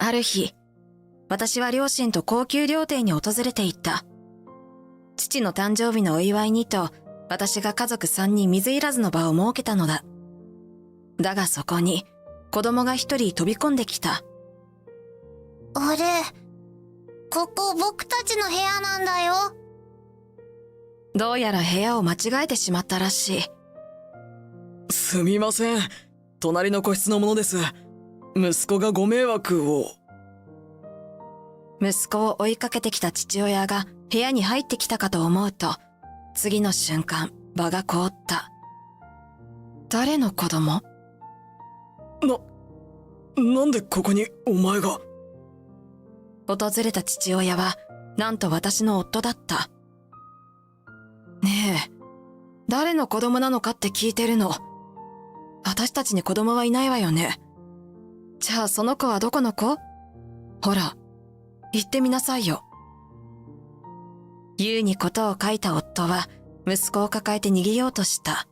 ある日、私は両親と高級料亭に訪れていた。父の誕生日のお祝いにと、私が家族3人水入らずの場を設けたのだ。だがそこに、子供が一人飛び込んできた。あれ、ここ僕たちの部屋なんだよ。どうやら部屋を間違えてしまったらしい。すみません。隣の個室のものです。息子がご迷惑を。息子を追いかけてきた父親が部屋に入ってきたかと思うと、次の瞬間、場が凍った。誰の子供？なんでここにお前が？訪れた父親は、なんと私の夫だった。ねえ、誰の子供なのかって聞いてるの。私たちに子供はいないわよね。じゃあその子はどこの子？ほら、言ってみなさいよ。優にことを書いた夫は、息子を抱えて逃げようとした。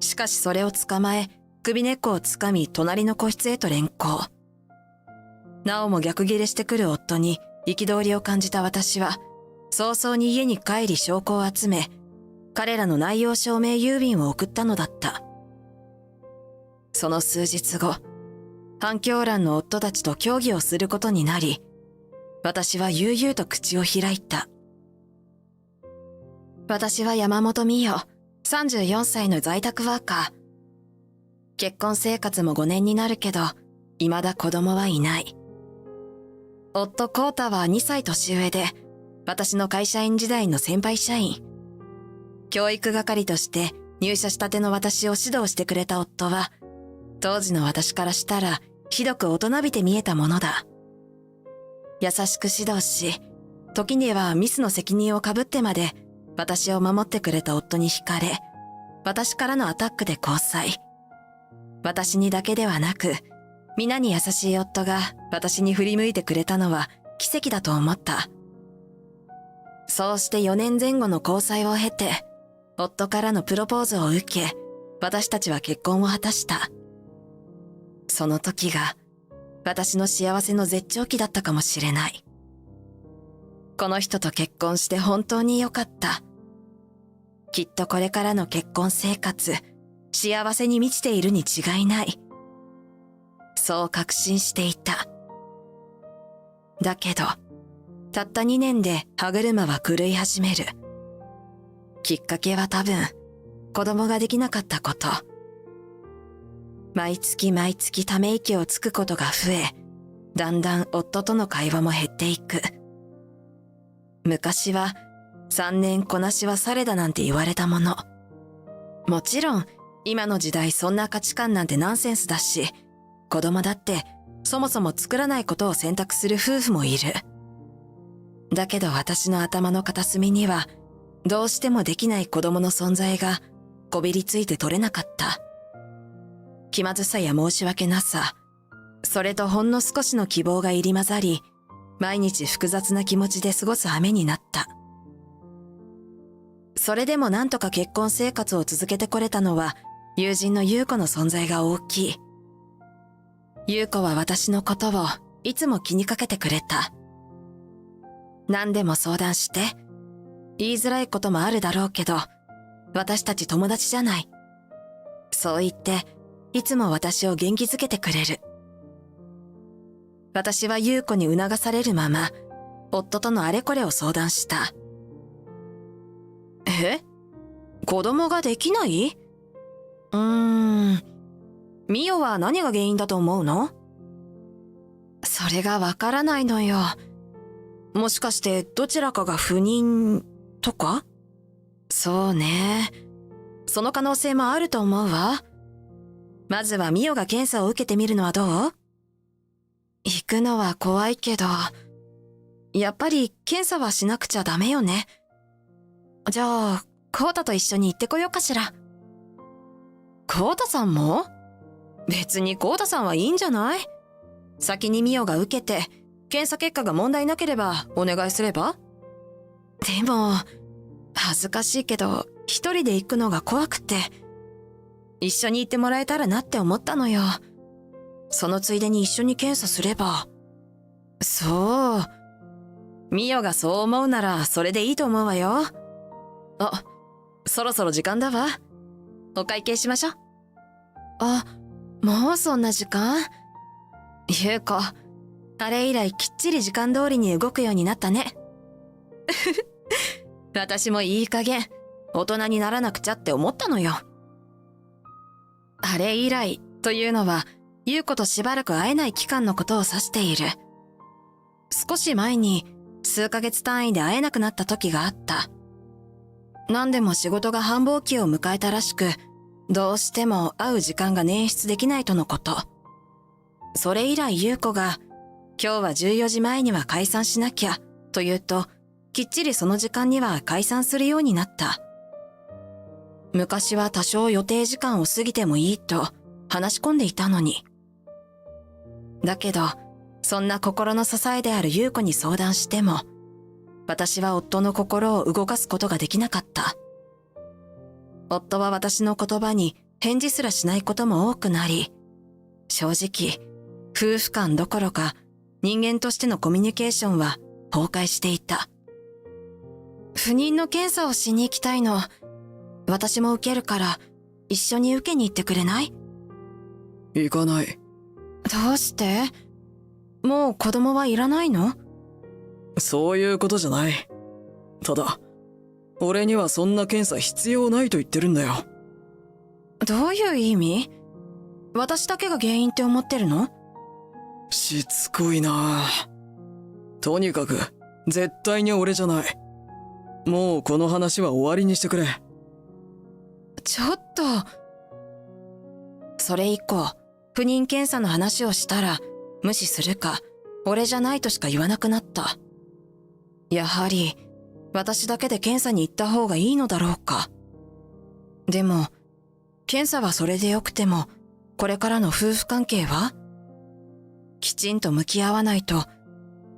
しかしそれを捕まえ、首根っこをつかみ隣の個室へと連行。なおも逆ギレしてくる夫に憤りを感じた私は、早々に家に帰り証拠を集め、彼らの内容証明郵便を送ったのだった。その数日後、反響欄の夫たちと協議をすることになり、私は悠々と口を開いた。私は山本美代、34歳の在宅ワーカー。結婚生活も5年になるけど、未だ子供はいない。夫コウタは2歳年上で、私の会社員時代の先輩社員。教育係として入社したての私を指導してくれた夫は、当時の私からしたらひどく大人びて見えたものだ。優しく指導し、時にはミスの責任をかぶってまで私を守ってくれた夫に惹かれ、私からのアタックで交際。私にだけではなく、皆に優しい夫が私に振り向いてくれたのは奇跡だと思った。そうして4年前後の交際を経て、夫からのプロポーズを受け、私たちは結婚を果たした。その時が、私の幸せの絶頂期だったかもしれない。この人と結婚して本当に良かった。きっとこれからの結婚生活、幸せに満ちているに違いない。そう確信していた。だけど、たった2年で歯車は狂い始める。きっかけは多分、子供ができなかったこと。毎月毎月ため息をつくことが増え、だんだん夫との会話も減っていく。昔は、3年こなしはされだなんて言われたもの。もちろん、今の時代そんな価値観なんてナンセンスだし、子供だってそもそも作らないことを選択する夫婦もいる。だけど私の頭の片隅には、どうしてもできない子供の存在がこびりついて取れなかった。気まずさや申し訳なさ、それとほんの少しの希望が入り混ざり、毎日複雑な気持ちで過ごす羽目になった。それでもなんとか結婚生活を続けてこれたのは、友人の優子の存在が大きい。優子は私のことをいつも気にかけてくれた。何でも相談して、言いづらいこともあるだろうけど、私たち友達じゃない。そう言って、いつも私を元気づけてくれる。私は優子に促されるまま、夫とのあれこれを相談した。子供ができない？ミヨは何が原因だと思うの？それがわからないのよ。もしかしてどちらかが不妊とか？そうね。その可能性もあると思うわ。まずはミヨが検査を受けてみるのはどう？行くのは怖いけど、やっぱり検査はしなくちゃダメよね。じゃあ、コウタと一緒に行ってこようかしら。コウタさんも？別にコウタさんはいいんじゃない？先にミヨが受けて、検査結果が問題なければお願いすれば？でも、恥ずかしいけど、一人で行くのが怖くて、一緒に行ってもらえたらなって思ったのよ。そのついでに一緒に検査すれば。そう。ミオがそう思うならそれでいいと思うわよ。あ、そろそろ時間だわ。お会計しましょう。あ、もうそんな時間？優子、あれ以来きっちり時間通りに動くようになったね。私もいい加減大人にならなくちゃって思ったのよ。あれ以来というのは優子としばらく会えない期間のことを指している。少し前に数ヶ月単位で会えなくなった時があった。何でも仕事が繁忙期を迎えたらしく、どうしても会う時間が捻出できないとのこと。それ以来優子が今日は14時前には解散しなきゃと言うと、きっちりその時間には解散するようになった。昔は多少予定時間を過ぎてもいいと話し込んでいたのに。だけど、そんな心の支えである優子に相談しても、私は夫の心を動かすことができなかった。夫は私の言葉に返事すらしないことも多くなり、正直、夫婦間どころか人間としてのコミュニケーションは崩壊していた。不妊の検査をしに行きたいの。私も受けるから一緒に受けに行ってくれない？行かない。どうして？もう子供はいらないの？そういうことじゃない。ただ、俺にはそんな検査必要ないと言ってるんだよ。どういう意味？私だけが原因って思ってるの？しつこいな。とにかく、絶対に俺じゃない。もうこの話は終わりにしてくれ。ちょっと。それ以降、不妊検査の話をしたら、無視するか、俺じゃないとしか言わなくなった。やはり、私だけで検査に行った方がいいのだろうか。でも、検査はそれでよくても、これからの夫婦関係は？きちんと向き合わないと、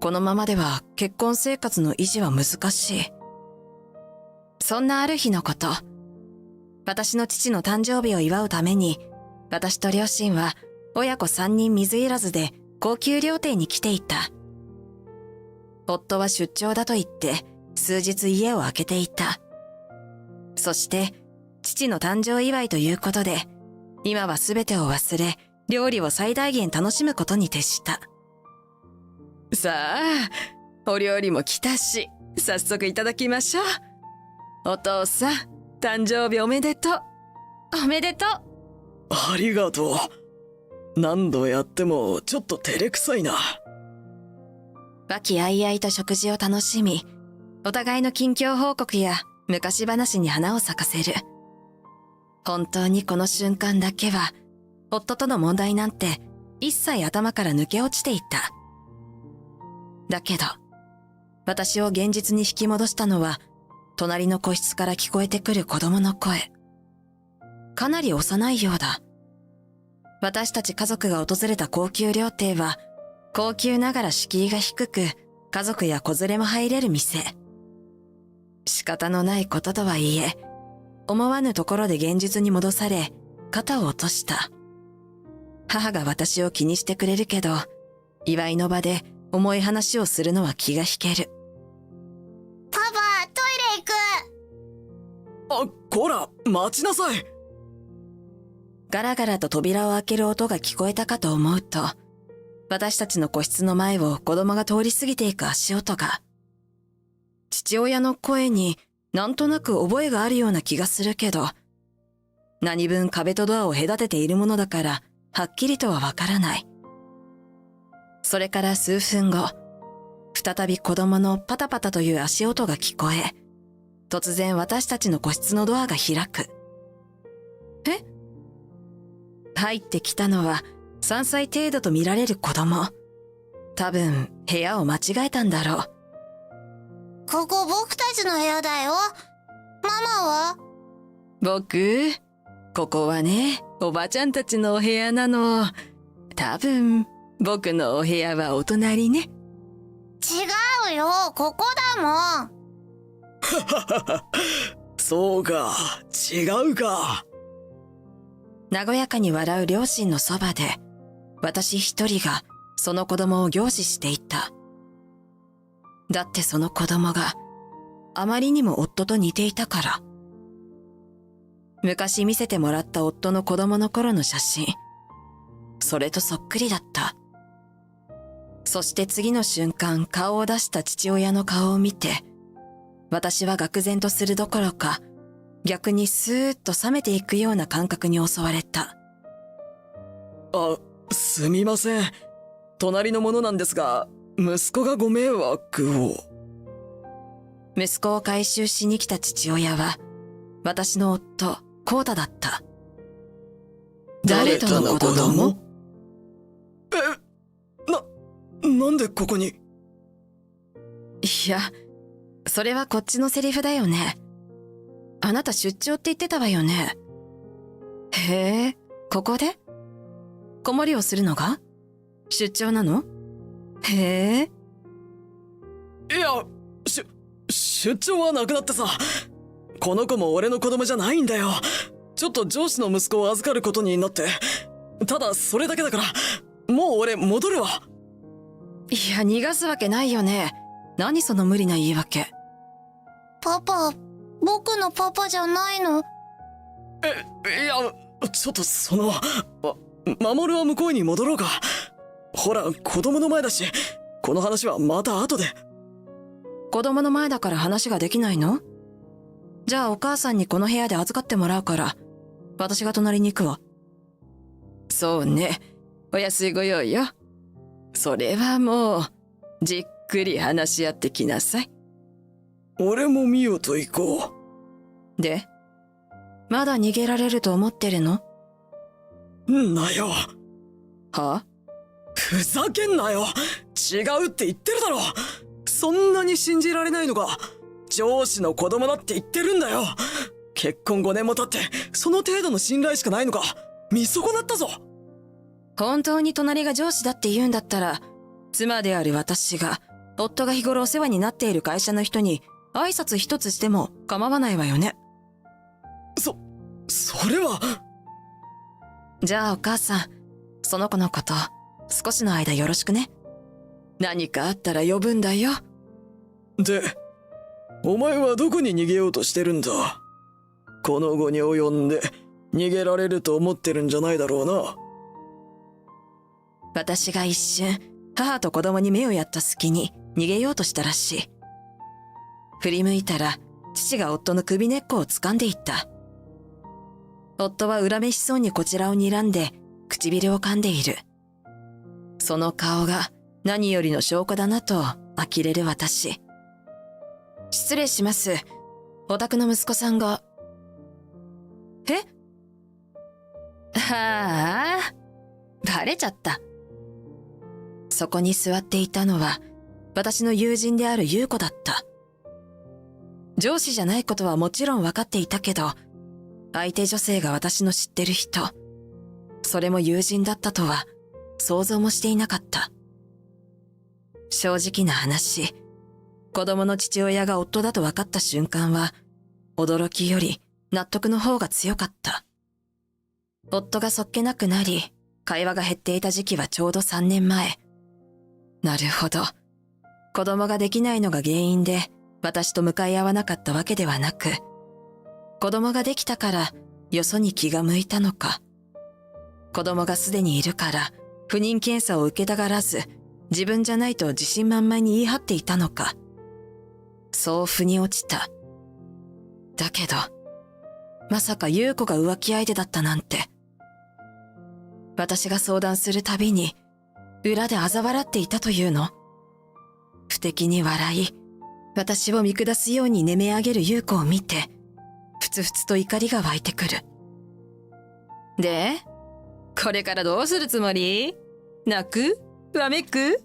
このままでは結婚生活の維持は難しい。そんなある日のこと、私の父の誕生日を祝うために、私と両親は親子3人水入らずで高級料亭に来ていた。夫は出張だと言って数日家を空けていた。そして父の誕生祝いということで、今は全てを忘れ、料理を最大限楽しむことに徹した。さあ、お料理も来たし、早速いただきましょう。お父さん、誕生日おめでとう。おめでとう。ありがとう。何度やってもちょっと照れくさいな。和気あいあいと食事を楽しみ、お互いの近況報告や昔話に花を咲かせる。本当にこの瞬間だけは、夫との問題なんて一切頭から抜け落ちていた。だけど、私を現実に引き戻したのは、隣の個室から聞こえてくる子供の声。かなり幼いようだ。私たち家族が訪れた高級料亭は、高級ながら敷居が低く、家族や子連れも入れる店。仕方のないこととはいえ、思わぬところで現実に戻され、肩を落とした。母が私を気にしてくれるけど、祝いの場で重い話をするのは気が引ける。パパ、トイレ行く。あ、こら、待ちなさい。ガラガラと扉を開ける音が聞こえたかと思うと、私たちの個室の前を子供が通り過ぎていく足音が。父親の声になんとなく覚えがあるような気がするけど、何分壁とドアを隔てているものだから、はっきりとはわからない。それから数分後、再び子供のパタパタという足音が聞こえ、突然私たちの個室のドアが開く。え？入ってきたのは3歳程度と見られる子供。多分部屋を間違えたんだろう。ここ僕たちの部屋だよ。ママは？僕、ここはね、おばちゃんたちのお部屋なの。多分僕のお部屋はお隣ね。違うよ、ここだもん。そうか、違うか。和やかに笑う両親のそばで、私一人がその子供を凝視していた。だってその子供があまりにも夫と似ていたから。昔見せてもらった夫の子供の頃の写真、それとそっくりだった。そして次の瞬間、顔を出した父親の顔を見て、私は愕然とするどころか、逆にスーッと冷めていくような感覚に襲われた。あ、すみません。隣の者なんですが、息子がご迷惑を。息子を回収しに来た父親は、私の夫、コウタだった。誰との子供？なんでここに？いや、それはこっちのセリフだよね。あなた出張って言ってたわよね。へえ、ここで？子守をするのが？出張なの？へえ。いや、出張はなくなってさ。この子も俺の子供じゃないんだよ。ちょっと上司の息子を預かることになって。ただそれだけだから、もう俺戻るわ。いや、逃がすわけないよね。何その無理な言い訳。パパ、僕のパパじゃないの？いや、ちょっと守は向こうに戻ろうか。ほら、子供の前だし、この話はまた後で。子供の前だから話ができないの？じゃあお母さんにこの部屋で預かってもらうから、私が隣に行くわ。そうね、お安いご用よ。それはもう、じっくり話し合ってきなさい。俺もミオと行こう。で、まだ逃げられると思ってるの？んなよ。は？ふざけんなよ。違うって言ってるだろ。そんなに信じられないのか。上司の子供だって言ってるんだよ。結婚5年も経ってその程度の信頼しかないのか。見損なったぞ。本当に隣が上司だって言うんだったら、妻である私が夫が日頃お世話になっている会社の人に挨拶一つしても構わないわよね。それは。じゃあお母さん、その子のこと少しの間よろしくね。何かあったら呼ぶんだよ。で、お前はどこに逃げようとしてるんだ？この後に及んで逃げられると思ってるんじゃないだろうな。私が一瞬母と子供に目をやった隙に逃げようとしたらしい。振り向いたら父が夫の首根っこを掴んでいった。夫は恨めしそうにこちらを睨んで唇を噛んでいる。その顔が何よりの証拠だなと呆れる私。失礼します。お宅の息子さんが。え？はあ、バレちゃった。そこに座っていたのは私の友人である優子だった。上司じゃないことはもちろん分かっていたけど、相手女性が私の知ってる人、それも友人だったとは想像もしていなかった。正直な話、子供の父親が夫だと分かった瞬間は、驚きより納得の方が強かった。夫がそっけなくなり、会話が減っていた時期はちょうど3年前。なるほど。子供ができないのが原因で、私と向かい合わなかったわけではなく、子供ができたからよそに気が向いたのか。子供がすでにいるから不妊検査を受けたがらず、自分じゃないと自信満々に言い張っていたのか。そう腑に落ちた。だけど、まさか優子が浮気相手だったなんて。私が相談するたびに裏で嘲笑っていたというの。不敵に笑い、私を見下すように寝め上げる優子を見て、ふつふつと怒りが湧いてくる。で、これからどうするつもり？泣く？わめく？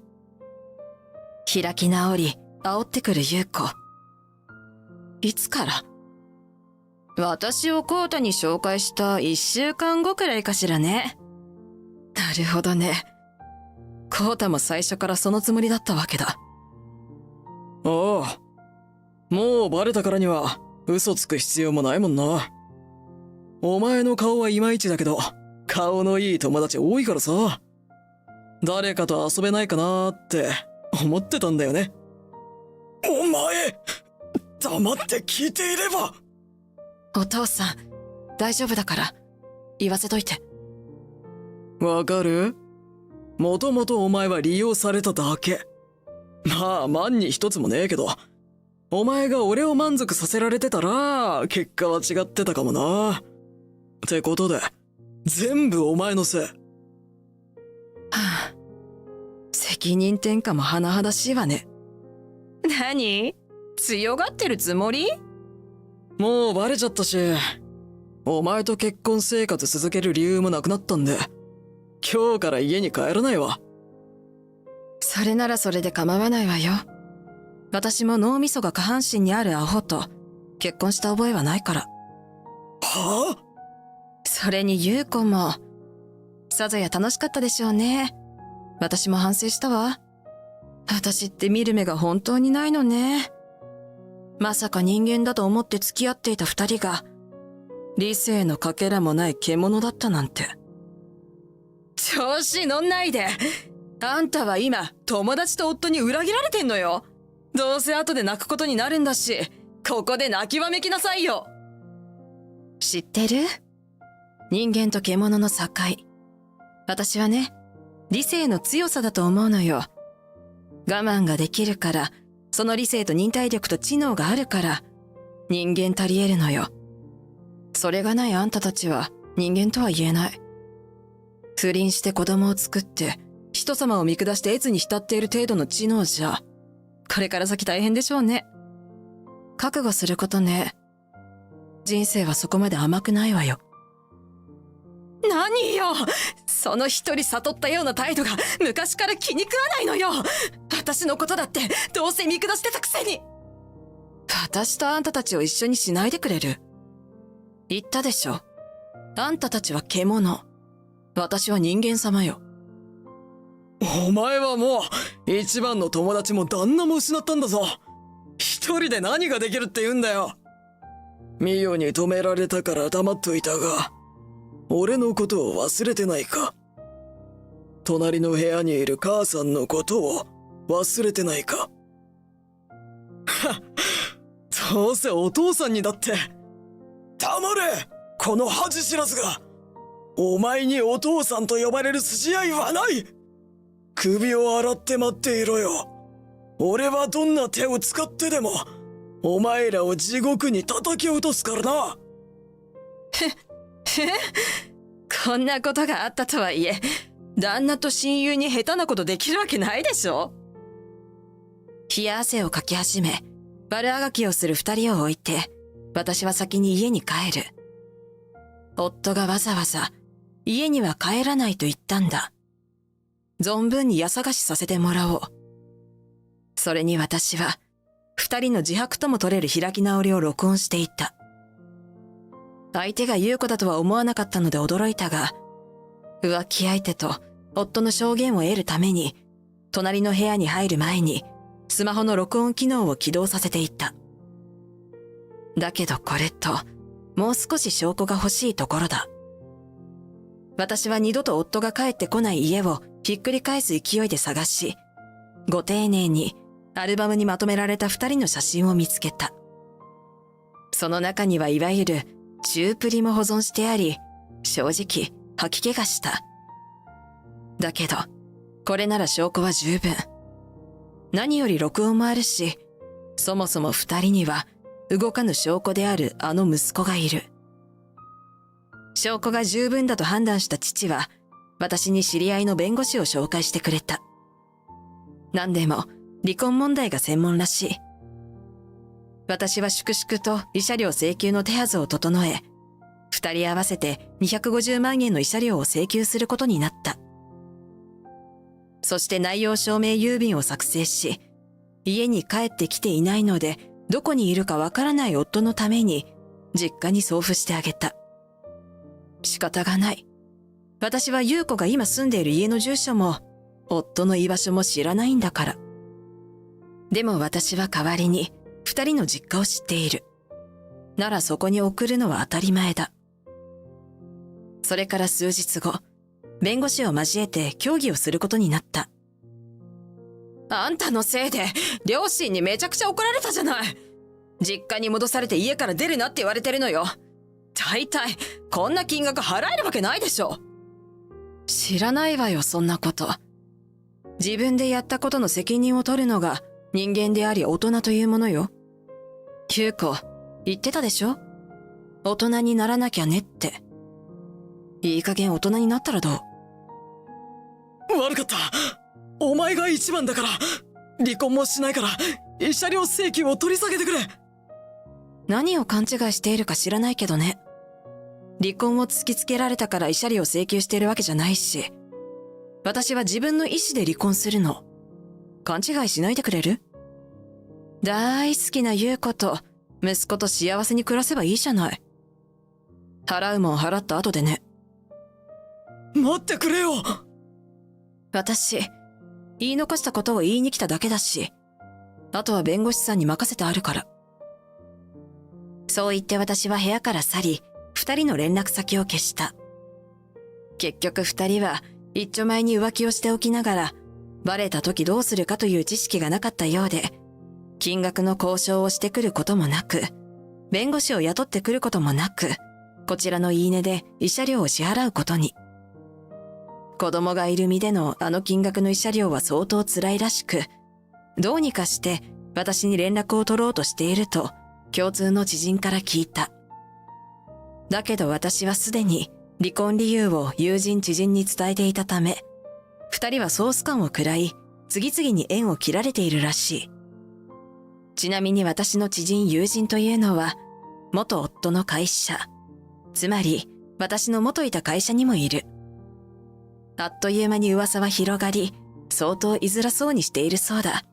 開き直り、煽ってくる優子。いつから？私をコウタに紹介した1週間後くらいかしらね。なるほどね。コウタも最初からそのつもりだったわけだ。ああ、もうバレたからには嘘つく必要もないもんな。お前の顔はいまいちだけど、顔のいい友達多いからさ。誰かと遊べないかなって思ってたんだよね。お前、黙って聞いていれば。お父さん、大丈夫だから言わせといて。わかる？もともとお前は利用されただけ。まあ万に一つもねえけど、お前が俺を満足させられてたら結果は違ってたかもな。ってことで全部お前のせい。はあ、責任転嫁も甚だしいわね。何？強がってるつもり？もうバレちゃったし、お前と結婚生活続ける理由もなくなったんで、今日から家に帰らないわ。それならそれで構わないわよ。私も脳みそが下半身にあるアホと結婚した覚えはないから。はあ？それに優子もさぞや楽しかったでしょうね。私も反省したわ。私って見る目が本当にないのね。まさか人間だと思って付き合っていた二人が理性のかけらもない獣だったなんて。調子乗んないで。あんたは今友達と夫に裏切られてんのよ。どうせ後で泣くことになるんだし、ここで泣きわめきなさいよ。知ってる？人間と獣の境。私はね、理性の強さだと思うのよ。我慢ができるから、その理性と忍耐力と知能があるから人間足り得るのよ。それがないあんたたちは人間とは言えない。不倫して子供を作って人様を見下して悦に浸っている程度の知能じゃ、これから先大変でしょうね。覚悟することね。人生はそこまで甘くないわよ。何よ、その一人悟ったような態度が昔から気に食わないのよ。私のことだってどうせ見下してたくせに。私とあんたたちを一緒にしないでくれる？言ったでしょ。あんたたちは獣、私は人間様よ。お前はもう一番の友達も旦那も失ったんだぞ。一人で何ができるって言うんだよ。ミオに止められたから黙っといたが、俺のことを忘れてないか？隣の部屋にいる母さんのことを忘れてないか？はっ、どうせお父さんにだって。黙れ、この恥知らずが。お前にお父さんと呼ばれる筋合いはない。首を洗って待っていろよ。俺はどんな手を使ってでもお前らを地獄に叩き落とすからな。こんなことがあったとはいえ、旦那と親友に下手なことできるわけないでしょ。冷や汗をかき始め、悪あがきをする二人を置いて、私は先に家に帰る。夫がわざわざ家には帰らないと言ったんだ。存分に家探しさせてもらおう。それに私は二人の自白とも取れる開き直りを録音していた。相手が優子だとは思わなかったので驚いたが、浮気相手と夫の証言を得るために隣の部屋に入る前にスマホの録音機能を起動させていた。だけどこれともう少し証拠が欲しいところだ。私は二度と夫が帰ってこない家をひっくり返す勢いで探し、ご丁寧にアルバムにまとめられた二人の写真を見つけた。その中にはいわゆる中プリも保存してあり、正直吐き気がした。だけどこれなら証拠は十分。何より録音もあるし、そもそも二人には動かぬ証拠であるあの息子がいる。証拠が十分だと判断した父は私に知り合いの弁護士を紹介してくれた。何でも離婚問題が専門らしい。私は粛々と慰謝料請求の手はずを整え、二人合わせて250万円の慰謝料を請求することになった。そして内容証明郵便を作成し、家に帰ってきていないのでどこにいるかわからない夫のために実家に送付してあげた。仕方がない。私は優子が今住んでいる家の住所も夫の居場所も知らないんだから。でも私は代わりに二人の実家を知っている。ならそこに送るのは当たり前だ。それから数日後、弁護士を交えて協議をすることになった。あんたのせいで両親にめちゃくちゃ怒られたじゃない。実家に戻されて家から出るなって言われてるのよ。大体こんな金額払えるわけないでしょ。知らないわよ、そんなこと。自分でやったことの責任を取るのが人間であり大人というものよ。優子、言ってたでしょ、大人にならなきゃねって。いい加減大人になったらどう？悪かった。お前が一番だから。離婚もしないから慰謝料請求を取り下げてくれ。何を勘違いしているか知らないけどね。離婚を突きつけられたから慰謝料を請求しているわけじゃないし、私は自分の意思で離婚するの。勘違いしないでくれる？大好きな優子と息子と幸せに暮らせばいいじゃない。払うもん払った後でね。待ってくれよ。私、言い残したことを言いに来ただけだし、あとは弁護士さんに任せてあるから。そう言って私は部屋から去り、二人の連絡先を消した。結局二人は一丁前に浮気をしておきながら、バレた時どうするかという知識がなかったようで、金額の交渉をしてくることもなく、弁護士を雇ってくることもなく、こちらの言い値で慰謝料を支払うことに。子供がいる身でのあの金額の慰謝料は相当辛いらしく、どうにかして私に連絡を取ろうとしていると共通の知人から聞いた。だけど私はすでに離婚理由を友人知人に伝えていたため、二人はソース感を食らい、次々に縁を切られているらしい。ちなみに私の知人友人というのは、元夫の会社、つまり私の元いた会社にもいる。あっという間に噂は広がり、相当居づらそうにしているそうだ。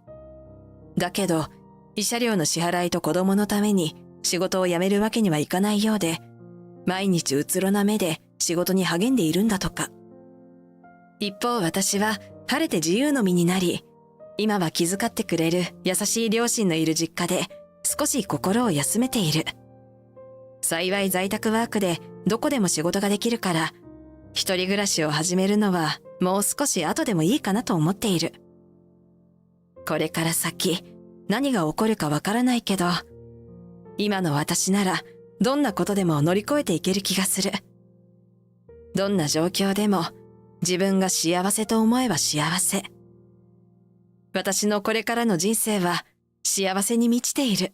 だけど、慰謝料の支払いと子供のために仕事を辞めるわけにはいかないようで、毎日うつろな目で仕事に励んでいるんだとか。一方私は晴れて自由の身になり、今は気遣ってくれる優しい両親のいる実家で少し心を休めている。幸い在宅ワークでどこでも仕事ができるから、一人暮らしを始めるのはもう少し後でもいいかなと思っている。これから先何が起こるかわからないけど、今の私ならどんなことでも乗り越えていける気がする。どんな状況でも自分が幸せと思えば幸せ。私のこれからの人生は幸せに満ちている。